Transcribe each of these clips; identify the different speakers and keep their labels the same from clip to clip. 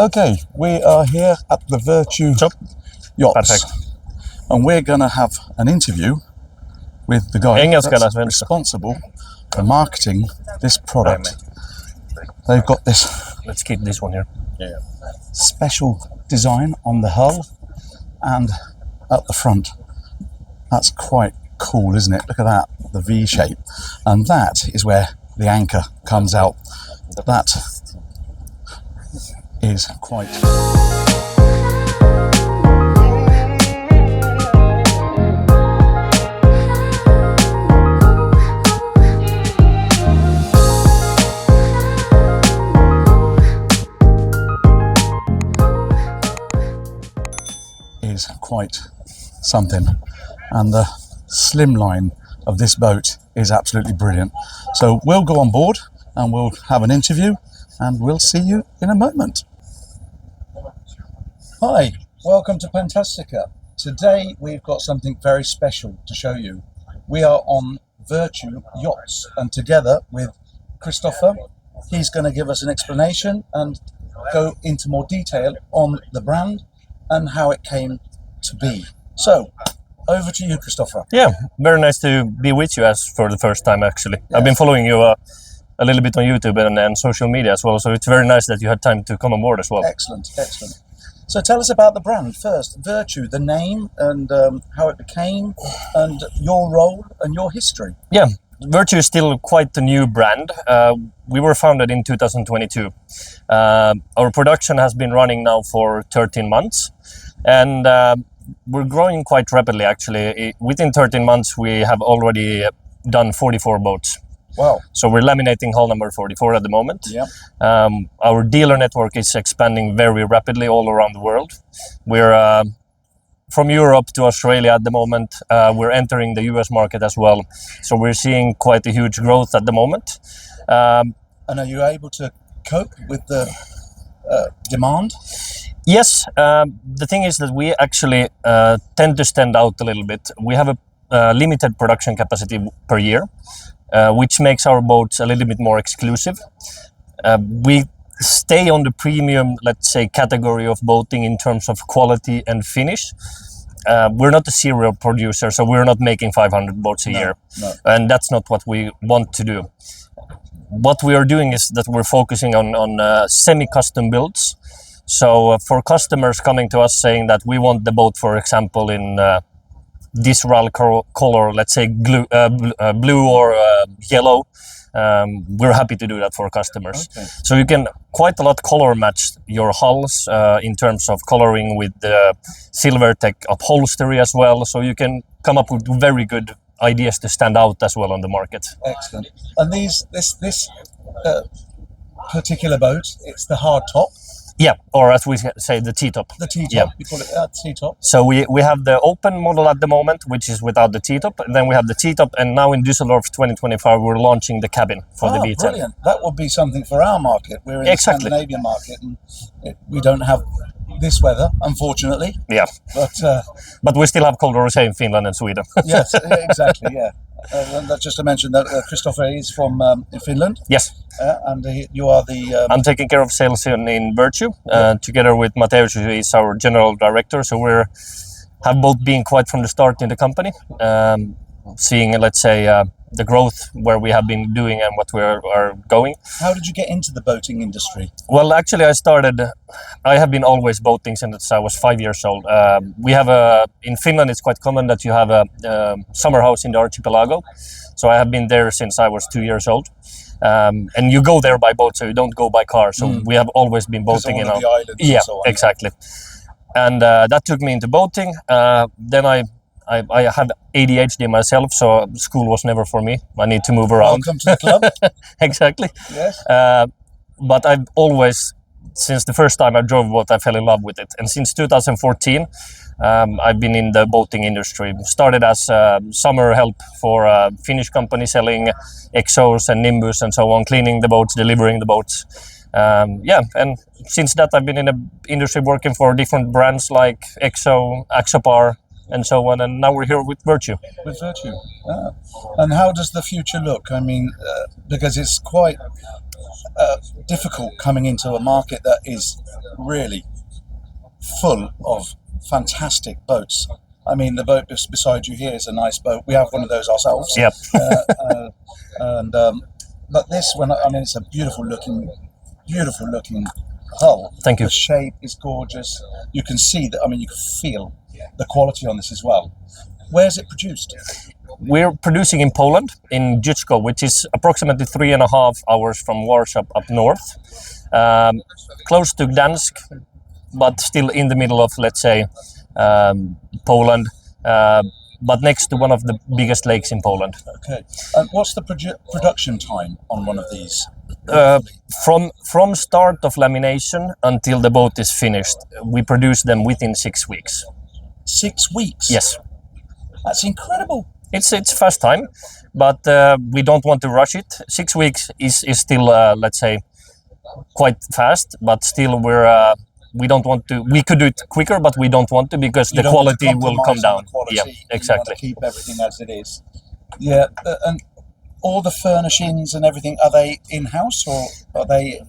Speaker 1: Okay, we are here at the Virtue Yachts.
Speaker 2: Perfect.
Speaker 1: And we're going to have an interview with the guy that's responsible for marketing this product. They've got this.
Speaker 2: Let's keep this one here.
Speaker 1: Yeah. Special design on the hull and at the front. That's quite cool, isn't it? Look at that, the V shape. And that is where the anchor comes out. That is quite... is quite something, and the slim line of this boat is absolutely brilliant. So we'll go on board and we'll have an interview and we'll see you in a moment. Hi, welcome to Fantastica. Today we've got something very special to show you. We are on Virtue Yachts and together with Christoffer, he's going to give us an explanation and go into more detail on the brand and how it came to be. So, over to you, Christoffer.
Speaker 2: Yeah, very nice to be with you as for the first time, actually. Yes. I've been following you a little bit on YouTube and social media as well, so it's very nice that you had time to come on board as well.
Speaker 1: Excellent, excellent. So tell us about the brand first. Virtue, the name and how it became and your role and your history.
Speaker 2: Yeah, Virtue is still quite a new brand. We were founded in 2022. Our production has been running now for 13 months. And we're growing quite rapidly, actually. Within 13 months, we have already done 44 boats.
Speaker 1: Wow.
Speaker 2: So we're laminating hull number 44 at the moment.
Speaker 1: Yeah.
Speaker 2: Our dealer network is expanding very rapidly all around the world. We're from Europe to Australia at the moment. We're entering the US market as well. So we're seeing quite a huge growth at the moment.
Speaker 1: And are you able to cope with the demand?
Speaker 2: Yes, the thing is that we actually tend to stand out a little bit. We have a limited production capacity per year, which makes our boats a little bit more exclusive. We stay on the premium, let's say, category of boating in terms of quality and finish. We're not a serial producer, so we're not making 500 boats a year.
Speaker 1: No.
Speaker 2: And that's not what we want to do. What we are doing is that we're focusing on semi-custom builds. So for customers coming to us saying that we want the boat, for example, in this RAL color, let's say blue or yellow, we're happy to do that for customers.
Speaker 1: Okay.
Speaker 2: So you can quite a lot color match your hulls in terms of coloring with the Silvertech upholstery as well. So you can come up with very good ideas to stand out as well on the market.
Speaker 1: Excellent. And this particular boat, it's the hard top.
Speaker 2: Yeah, or as we say, the T-top.
Speaker 1: The T-top,
Speaker 2: yeah.
Speaker 1: We call it T-top.
Speaker 2: So we have the open model at the moment, which is without the T-top, and then we have the T-top, and now in Düsseldorf 2025, we're launching the cabin for the V10.
Speaker 1: Brilliant. That would be something for our market. We're in the Scandinavian market, and we don't have this weather, unfortunately.
Speaker 2: Yeah. But we still have colder rosé in Finland and Sweden.
Speaker 1: Yes, exactly, yeah. And that's just to mention that Christoffer is from Finland.
Speaker 2: Yes.
Speaker 1: And you are the...
Speaker 2: I'm taking care of sales in Virtue, together with Mateusz, who is our general director. So we have both been quite from the start in the company, seeing, let's say, the growth where we have been doing and what we are going.
Speaker 1: How did you get into the boating industry?
Speaker 2: Well, actually, I have been always boating since I was 5 years old. We have in Finland, it's quite common that you have a summer house in the archipelago. So I have been there since I was 2 years old. And you go there by boat, so you don't go by car. So we have always been boating in
Speaker 1: the islands.
Speaker 2: Yeah,
Speaker 1: and so on.
Speaker 2: Exactly. And that took me into boating. Then I have ADHD myself, so school was never for me. I need to move around.
Speaker 1: Welcome to the club.
Speaker 2: Exactly.
Speaker 1: Yes.
Speaker 2: But I've always, since the first time I drove a boat, I fell in love with it. And since 2014, I've been in the boating industry. Started as summer help for a Finnish company selling Exos and Nimbus and so on, cleaning the boats, delivering the boats. And since that I've been in the industry working for different brands like Exo, Axopar, and so on. And now we're here with Virtue.
Speaker 1: With Virtue. And how does the future look? I mean, because it's quite difficult coming into a market that is really full of fantastic boats. I mean, the boat beside you here is a nice boat. We have one of those ourselves.
Speaker 2: Yep.
Speaker 1: But this one, I mean, it's a beautiful looking hull.
Speaker 2: Thank you.
Speaker 1: The shape is gorgeous. You can see that. I mean, you can feel the quality on this as well. Where's it produced?
Speaker 2: We're producing in Poland, in Jutsko, which is approximately 3.5 hours from Warsaw up north, close to Gdansk, but still in the middle of, let's say, Poland, but next to one of the biggest lakes in Poland.
Speaker 1: Okay. And what's the production time on one of these?
Speaker 2: From start of lamination until the boat is finished, we produce them within 6 weeks.
Speaker 1: 6 weeks?
Speaker 2: Yes.
Speaker 1: That's incredible.
Speaker 2: It's fast time, but we don't want to rush it. 6 weeks is still, let's say, quite fast, but still we don't want to. We could do it quicker, but we don't want to because the quality will come down. Yeah, exactly.
Speaker 1: Keep everything as it is. Yeah, and all the furnishings and everything, are they in-house or are they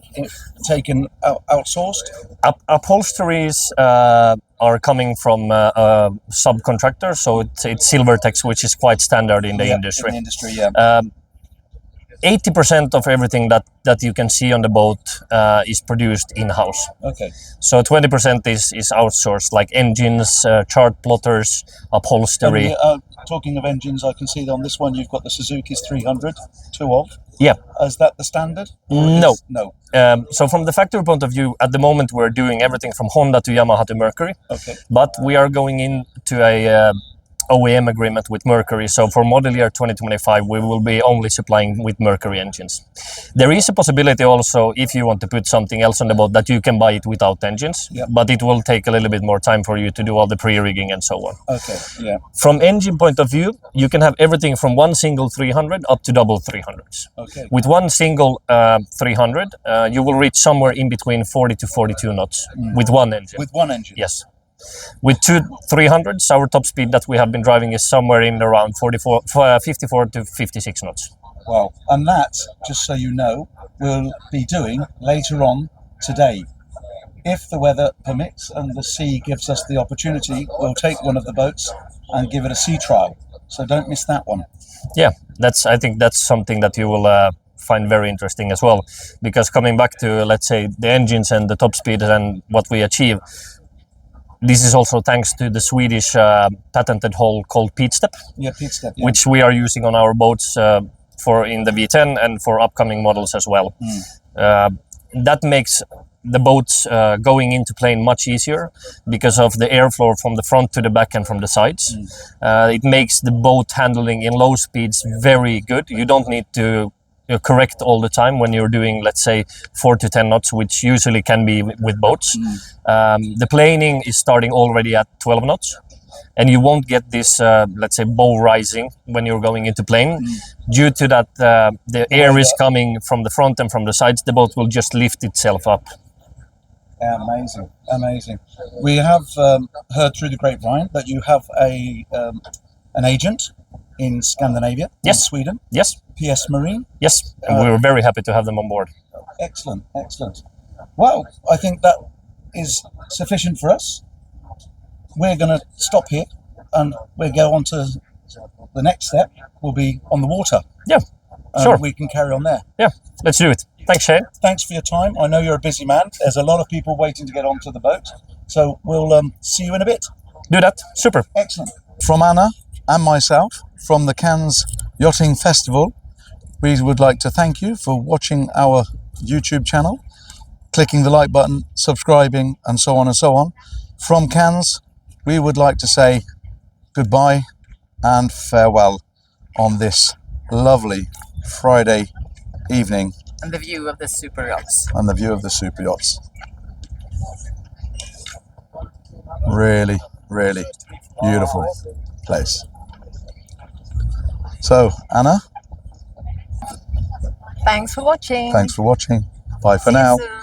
Speaker 1: taken outsourced?
Speaker 2: Upholsteries are coming from subcontractors, so it's Silvertex, which is quite standard in the industry.
Speaker 1: In the industry, yeah.
Speaker 2: 80% of everything that you can see on the boat is produced in-house.
Speaker 1: Okay.
Speaker 2: So 20% is outsourced, like engines, chart plotters, upholstery.
Speaker 1: Talking of engines, I can see that on this one you've got the Suzuki's 300, two of.
Speaker 2: Yeah.
Speaker 1: Is that the standard?
Speaker 2: No.
Speaker 1: No.
Speaker 2: So from the factory point of view, at the moment we're doing everything from Honda to Yamaha to Mercury.
Speaker 1: Okay.
Speaker 2: But we are going into a OEM agreement with Mercury. So for model year 2025, we will be only supplying with Mercury engines. There is a possibility also, if you want to put something else on the boat, that you can buy it without engines, but it will take a little bit more time for you to do all the pre-rigging and so on.
Speaker 1: Okay, yeah.
Speaker 2: From engine point of view, you can have everything from one single 300 up to double 300s.
Speaker 1: Okay.
Speaker 2: With one single 300, you will reach somewhere in between 40 to 42 knots with one engine.
Speaker 1: With one engine?
Speaker 2: Yes. With two 300s, our top speed that we have been driving is somewhere in around 54 to 56 knots.
Speaker 1: Wow. And that, just so you know, we'll be doing later on today. If the weather permits and the sea gives us the opportunity, we'll take one of the boats and give it a sea trial. So don't miss that one.
Speaker 2: Yeah, I think that's something that you will find very interesting as well. Because coming back to, let's say, the engines and the top speed and what we achieve, this is also thanks to the Swedish patented hull called Pete Step,
Speaker 1: Pete Step, yeah.
Speaker 2: Which we are using on our boats for in the V10 and for upcoming models as well. That makes the boats going into plane much easier because of the airflow from the front to the back and from the sides. It makes the boat handling in low speeds very good. You don't need to correct all the time when you're doing, let's say, 4 to 10 knots, which usually can be with boats. The planing is starting already at 12 knots, and you won't get this, let's say, bow rising when you're going into plane. Due to that, the air is coming from the front and from the sides. The boat will just lift itself up.
Speaker 1: Yeah, amazing, amazing. We have heard through the grapevine that you have an agent in Scandinavia, in Sweden.
Speaker 2: Yes.
Speaker 1: PS Marine.
Speaker 2: Yes, and we were very happy to have them on board.
Speaker 1: Excellent, excellent. Well, I think that is sufficient for us. We're going to stop here and we'll go on to the next step. Will be on the water.
Speaker 2: Yeah, sure.
Speaker 1: We can carry on there.
Speaker 2: Yeah, let's do it. Thanks, Shane.
Speaker 1: Thanks for your time. I know you're a busy man. There's a lot of people waiting to get onto the boat. So we'll see you in a bit.
Speaker 2: Do that. Super.
Speaker 1: Excellent. From Anna and myself, from the Cannes Yachting Festival, we would like to thank you for watching our YouTube channel, clicking the like button, subscribing, and so on and so on. From Cannes, we would like to say goodbye and farewell on this lovely Friday evening.
Speaker 3: And the view of the super yachts.
Speaker 1: And the view of the super yachts. Really, really beautiful place. So, Anna,
Speaker 3: thanks for watching.
Speaker 1: thanks for watching. Bye for
Speaker 3: See you
Speaker 1: now.
Speaker 3: soon.